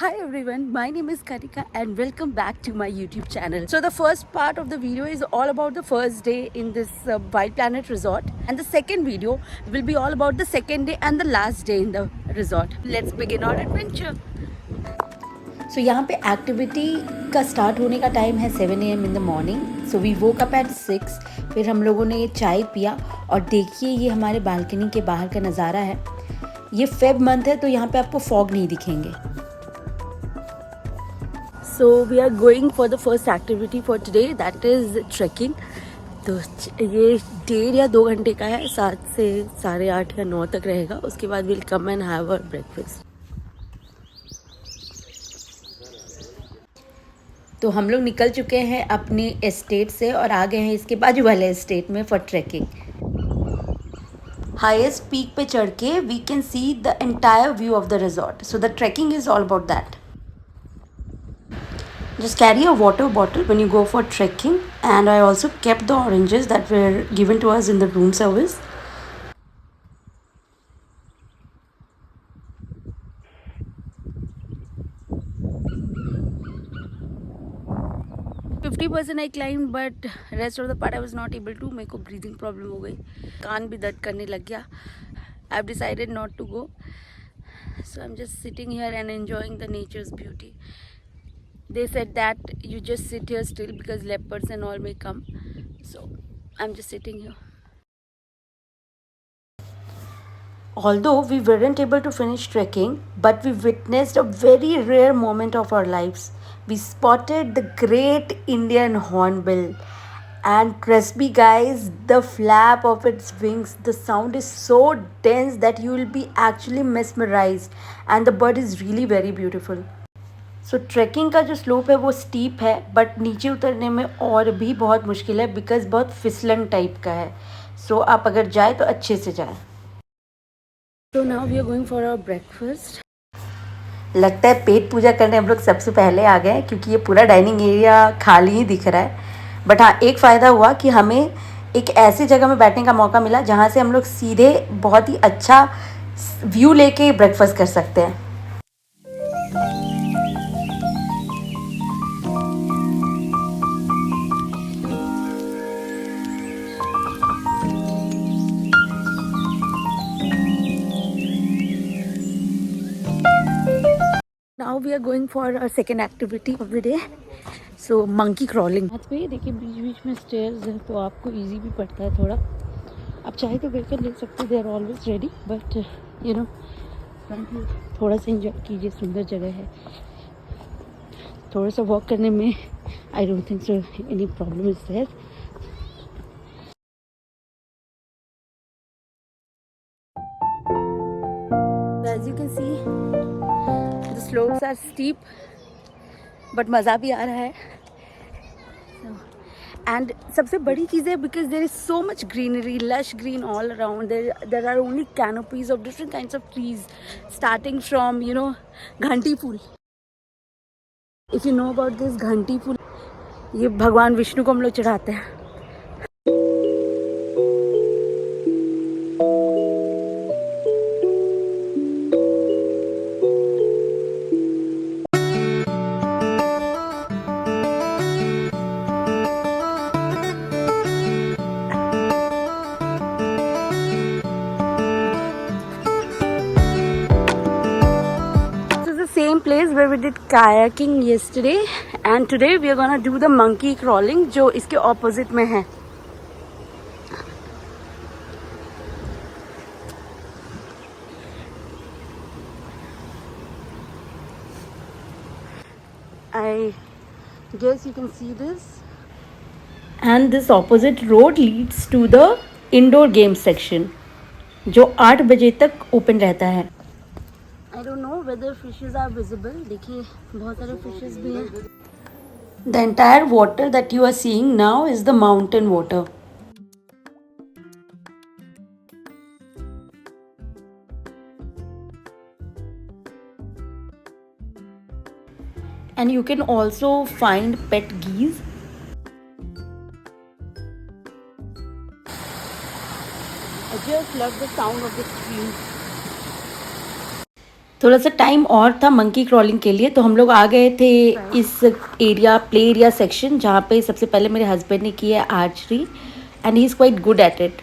Hi everyone, my name is Karika and welcome back to my YouTube channel. So the first part of the video is all about the first day in this Wild Planet Resort, and the second video will be all about the second day and the last day in the resort. Let's begin our adventure. So यहाँ पे activity का start होने का time है 7 AM in the morning. So we woke up at 6. फिर हम लोगों ने चाय पिया और देखिए ये हमारे बालकनी के बाहर का नज़ारा है. ये फेब मंथ है तो यहाँ पे आपको फॉग नहीं दिखेंगे. So we are going for the first activity for today, that is trekking. तो ये 1.5 या 2 घंटे का है. 7 से 8:30 या 9 तक रहेगा. उसके बाद we'll come and have our breakfast. तो हम लोग निकल चुके हैं अपने एस्टेट से और आ गए हैं इसके बाजू वाले एस्टेट में फॉर ट्रैकिंग. हाईएस्ट पीक पे चढ़ के we can see the entire view of the resort. So the trekking is all about that. Just carry a water bottle when you go for trekking, and I also kept the oranges that were given to us in the room service. %50 I climbed, but rest of the part I was not able to. मेरे को breathing problem हो गई, कान भी दर्द करने लग गया. I've decided not to go, so I'm just sitting here and enjoying the nature's beauty. They said that you just sit here still because leopards and all may come. So I'm just sitting here. Although we weren't able to finish trekking, but we witnessed a very rare moment of our lives. We spotted the great Indian hornbill. And trust me guys, the flap of its wings, the sound is so dense that you will be actually mesmerized. And the bird is really very beautiful. So trekking का जो slope है वो steep है, but नीचे उतरने में और भी बहुत मुश्किल है बिकॉज बहुत फिसलन टाइप का है. सो आप अगर जाए तो अच्छे से जाए. तो now we are going for our breakfast. लगता है पेट पूजा करने हम लोग सबसे पहले आ गए क्योंकि ये पूरा डाइनिंग एरिया खाली ही दिख रहा है. बट हाँ, एक फ़ायदा हुआ कि हमें एक ऐसी जगह में बैठने का मौका मिला जहाँ से हम लोग सीधे बहुत ही अच्छा व्यू लेके ब्रेकफास्ट कर सकते हैं. Now we are going for our second activity of the day. So monkey crawling. हाथ पे देखिए बीच बीच में स्टेयर्स है तो आपको इजी भी पड़ता है थोड़ा. आप चाहे तो वेहिकल ले सकते, they are always ready, but you know थोड़ा सा इंजॉय कीजिए. सुंदर जगह है. थोड़ा सा वॉक करने में I don't think so any problem is there. As you can see, the slopes are steep, but मज़ा भी आ रहा है. एंड सबसे बड़ी चीज़ है because there is so much greenery, lush green all around. There are only canopies of different kinds of trees starting from ghanti phool. If you know about this ghanti phool, ये भगवान विष्णु को हम लोग चढ़ाते हैं. Same place where we did kayaking yesterday, and today we are gonna do the monkey crawling जो इसके opposite में है. I guess you can see this. And this opposite road leads to the indoor game section जो 8 बजे तक open रहता है. I don't know whether fishes are visible. देखिए बहुत सारे fishes भी हैं. The entire water that you are seeing now is the mountain water. And you can also find pet geese. I just love the sound of the stream. थोड़ा सा time और था monkey crawling के लिए, तो हम लोग आ गए थे इस एरिया, प्ले एरिया सेक्शन, जहाँ पे सबसे पहले मेरे हस्बैंड ने की है archery and he is quite good at it.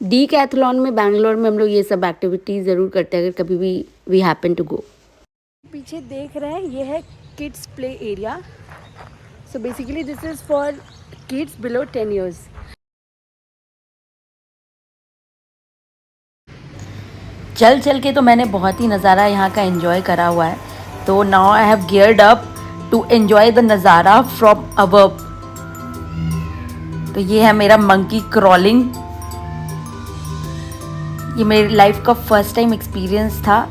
Decathlon में बैंगलोर में हम लोग ये सब एक्टिविटीज़ ज़रूर करते हैं अगर कभी भी वी हैपन टू गो। पीछे देख रहे हैं ये है kids play area. So basically this is for kids below 10 years। चल चल के तो मैंने बहुत ही नज़ारा यहाँ का एंजॉय करा हुआ है, तो now I have geared up to enjoy the नज़ारा फ्रॉम अबव। तो ये है मेरा मंकी क्रॉलिंग। ये मेरी लाइफ का फर्स्ट टाइम एक्सपीरियंस था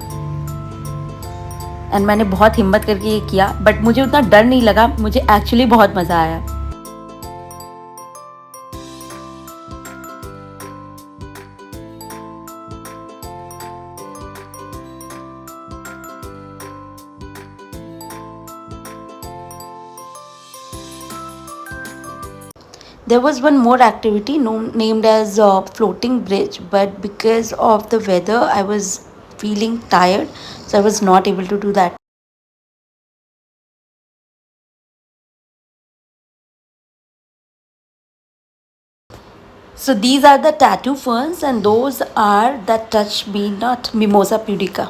एंड मैंने बहुत हिम्मत करके ये किया, बट मुझे उतना डर नहीं लगा, मुझे एक्चुअली बहुत मज़ा आया। There was one more activity named as floating bridge, but because of the weather, I was feeling tired, so I was not able to do that. So these are the tattoo ferns, and those are the touch me not Mimosa pudica.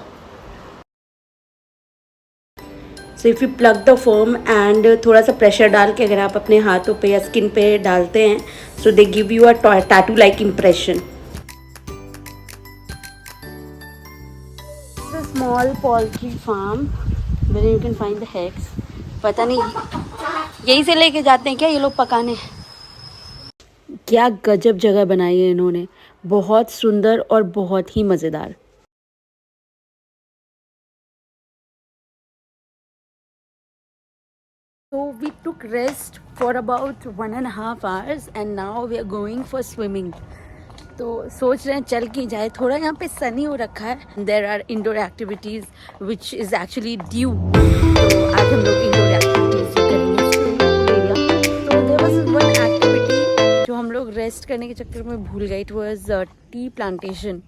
So if you plug the firm and थोड़ा सा pressure डाल के अगर आप अपने हाथों पे या स्किन पे डालते हैं, so they give you a tattoo like impression. Small poultry farm where you can find the eggs. पता नहीं यहीं से लेके जाते हैं क्या ये लोग पकाने। क्या गजब जगह बनाई है इन्होंने, बहुत सुंदर और बहुत ही मज़ेदार। So we took rest for about 1.5 hours and now we are going for swimming. तो सोच रहे हैं चल के जाए, थोड़ा यहाँ पे सनी हो रखा है। There are indoor activities which is actually due, तो आज हम लोग इंडोर एक्टिविटीज़ करेंगे। तो देयर वाज वन एक्टिविटी जो हम लोग रेस्ट करने के चक्कर में भूल गए। It was tea plantation.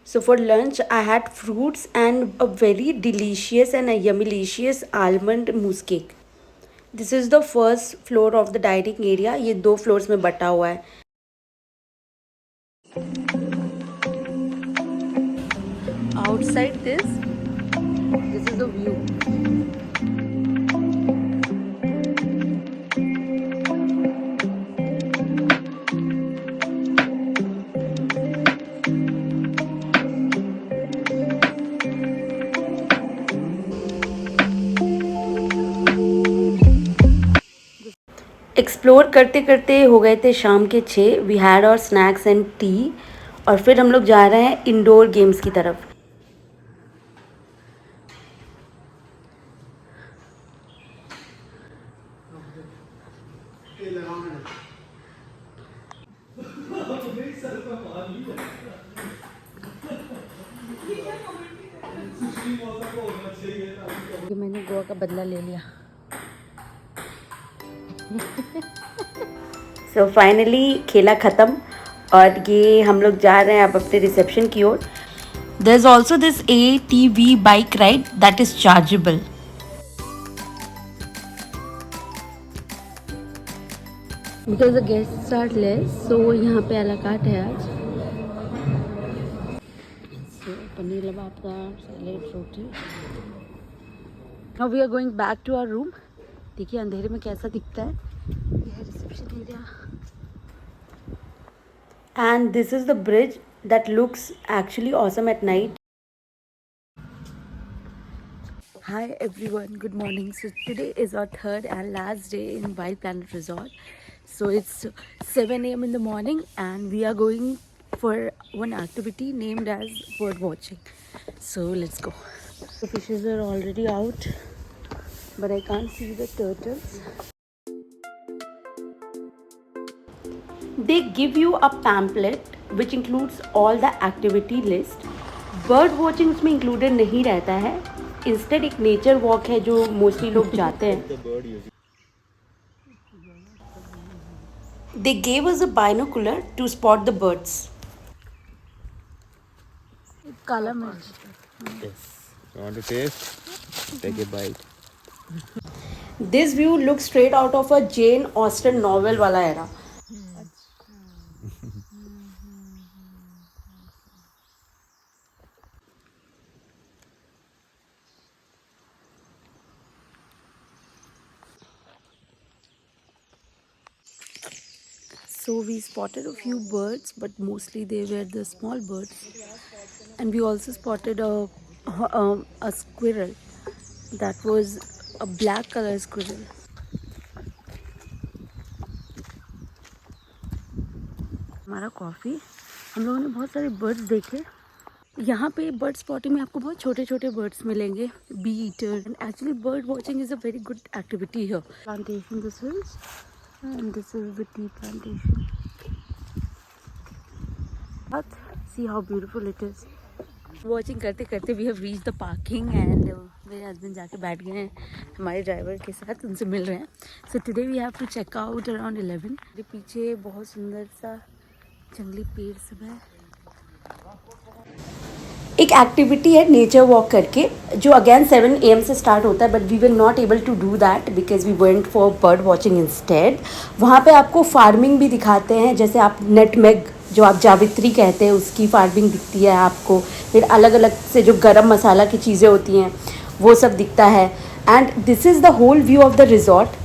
So for lunch, I had fruits and a very delicious and a yummylicious almond mousse cake. This is the first floor of the dining area. ये 2 floors में बटा हुआ है। Outside this is the view. Explore करते करते हो गए थे शाम के 6। वी हैड और स्नैक्स एंड टी और फिर हम लोग जा रहे हैं इंडोर गेम्स की तरफ। मैंने गोवा का बदला ले लिया। सो फाइनली खेला ख़त्म और ये हम लोग जा रहे हैं अब अपने रिसेप्शन की ओर। There is also this ATV bike ride that is chargeable. Because the guests are less, so यहाँ पे अला कार्ट है आज। So paneer lababdar, salad, roti. Now we are going back to our room. देखिए अंधेरे में कैसा दिखता है। यह है reception area and this is the bridge that looks actually awesome at night. Hi everyone, good morning. So today is our third and last day in Wild Planet Resort. So it's 7 a.m. in the morning and we are going for one activity named as bird watching. So let's go. The fishes are already out, but I can't see the turtles. They give you a pamphlet which includes all the activity list. Bird watching उसमें included नहीं रहता है, instead एक nature walk है जो mostly लोग जाते हैं। They gave us a binocular to spot the birds. Kala mirch. Yes. You want to taste? Take a bite. This view looks straight out of a Jane Austen novel wala era. So we spotted a few birds, but mostly they were the small birds. And we also spotted a squirrel. That was a black color squirrel. हमारा coffee, हम लोगों ने बहुत सारे birds देखे। यहाँ पे bird spotting में आपको बहुत छोटे छोटे बर्ड्स मिलेंगे, bee eater. And actually bird watching is a very good activity here. Plantation this is, and this is the tea plantation. But see how beautiful it is. Watching करते करते we have reach the parking and मेरे husband जाके बैठ गए हैं हमारे driver के साथ, उनसे मिल रहे हैं। So today we have to check out around 11। मेरे पीछे बहुत सुंदर सा जंगली पेड़ सब है। एक एक्टिविटी है नेचर वॉक करके, जो अगेन 7 AM से स्टार्ट होता है, but we will not able to do that because we went for bird watching instead. वहाँ पे आपको फार्मिंग भी दिखाते हैं, जैसे आप नेटमेग जो आप जावित्री कहते हैं उसकी फार्मिंग दिखती है आपको। फिर अलग अलग से जो गरम मसाला की चीज़ें होती हैं वो सब दिखता है। And this is the whole view of the resort.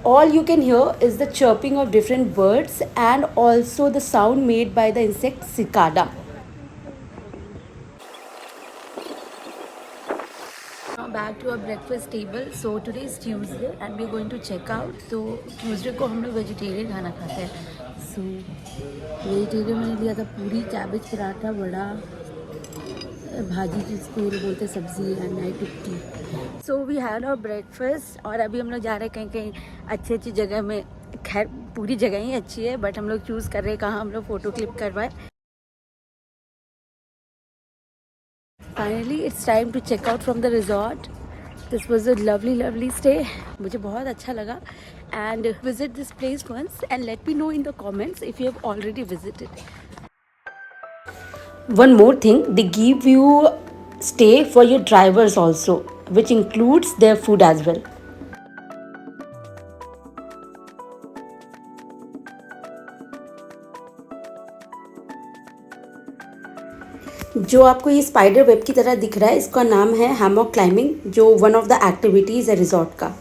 All you can hear is the chirping of different birds and also the sound made by the insect cicada. Now back to our breakfast table. So today is Tuesday and we are going to check out. So Tuesday को हम लोग vegetarian खाना खाते हैं। So vegetarian मैंने लिया था पूरी, कैबेज पराठा, बड़ा भाजी जिसको बोलते सब्जी, and night tea. So we had our breakfast और अभी हम लोग जा रहे हैं कहीं कहीं अच्छी अच्छी जगह में। खैर पूरी जगह ही अच्छी है, बट हम लोग चूज़ कर रहे हैं कहाँ हम लोग फ़ोटो क्लिक करवाएं। Finally it's time to check out from the resort. This was a lovely stay, मुझे बहुत अच्छा लगा। And visit this place once and let me know in the comments if you have already visited. One more thing, they give you stay for your drivers also, which includes their food as well. जो आपको ये spider web की तरह दिख रहा है, इसका नाम है हैमॉक क्लाइंबिंग, जो वन ऑफ द एक्टिविटीज़ है रिजॉर्ट का।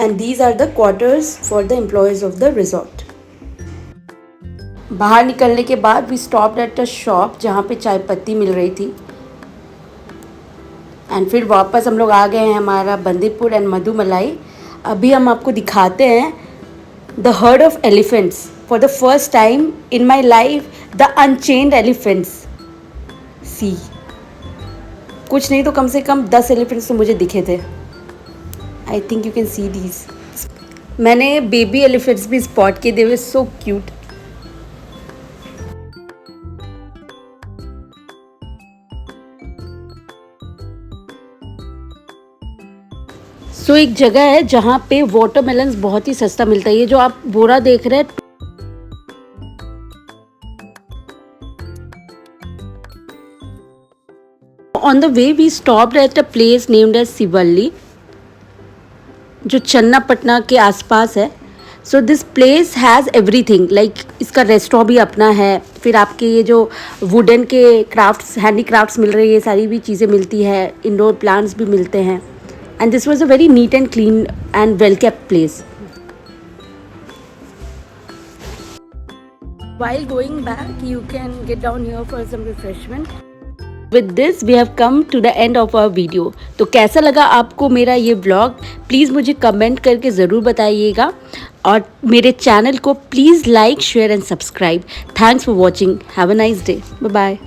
And these are the quarters for the employees of the resort. बाहर निकलने के बाद we stopped at a shop जहाँ पे चाय पत्ती मिल रही थी। एंड फिर वापस हम लोग आ गए हैं हमारा बंदीपुर एंड मधुमलाई। अभी हम आपको दिखाते हैं the herd of elephants. For the first time in my life the unchained elephants. See कुछ नहीं तो कम से कम 10 एलिफेंट्स तो मुझे दिखे थे। I think you can see these. मैंने बेबी एलिफेंट्स भी स्पॉट किए, दे वर सो क्यूट। सो एक जगह है जहाँ पे वाटरमेलन्स बहुत ही सस्ता मिलता है। ये जो आप बोरा देख रहे हैं, on the way we stopped at a place named as Sivalli, जो चन्नापटना के आसपास है। So this place has everything, like इसका रेस्टोरेंट भी अपना है। फिर आपके ये जो वुडन के क्राफ्ट्स, हैंडी क्राफ्ट्स मिल रहे हैं, ये सारी भी चीज़ें मिलती है। इंडोर प्लांट्स भी मिलते हैं। And this was a very neat and clean and well kept place. While going back, you can get down here for some refreshment. With this we have come to the end of our video. तो कैसा लगा आपको मेरा ये vlog, please मुझे comment करके ज़रूर बताइएगा, और मेरे चैनल को please like, share and subscribe. Thanks for watching. Have a nice day. Bye bye.